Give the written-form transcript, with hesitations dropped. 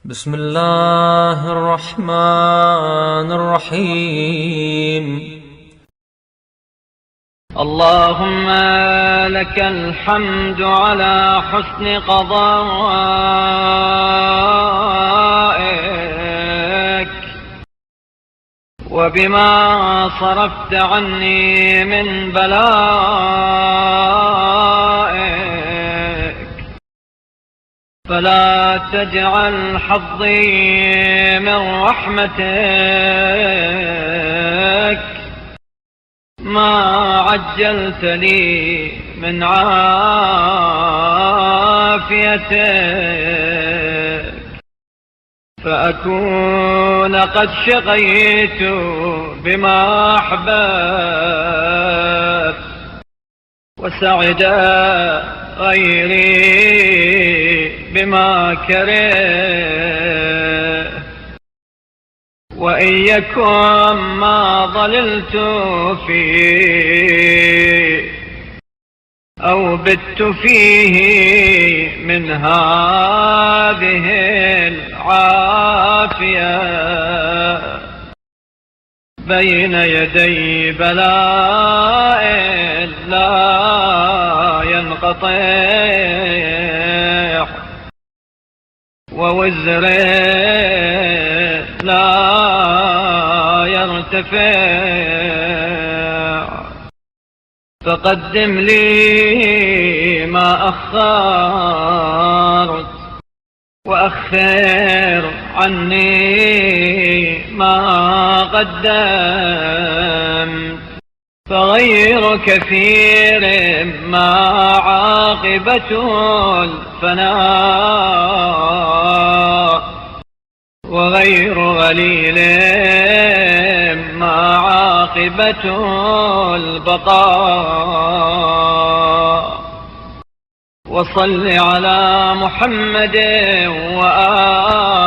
بسم الله الرحمن الرحيم. اللهم لك الحمد على حسن قضائك وبما صرفت عني من بلائك، فلا تجعل حظي من رحمتك ما عجلت لي من عافيتك، فأكون قد شقيت بما أحببت وسعد غيري بما كره. وإن يكن ما ضللت فيه أو بت فيه من هذه العافية بين يدي بلاء لا ينقطع ووزر لا يرتفع، فقدم لي ما أخرت وأخر عني ما قدمت، فغير كثير ما عاقبة الفناء وغير غليل ما عاقبة البقاء. وصل على محمد وآله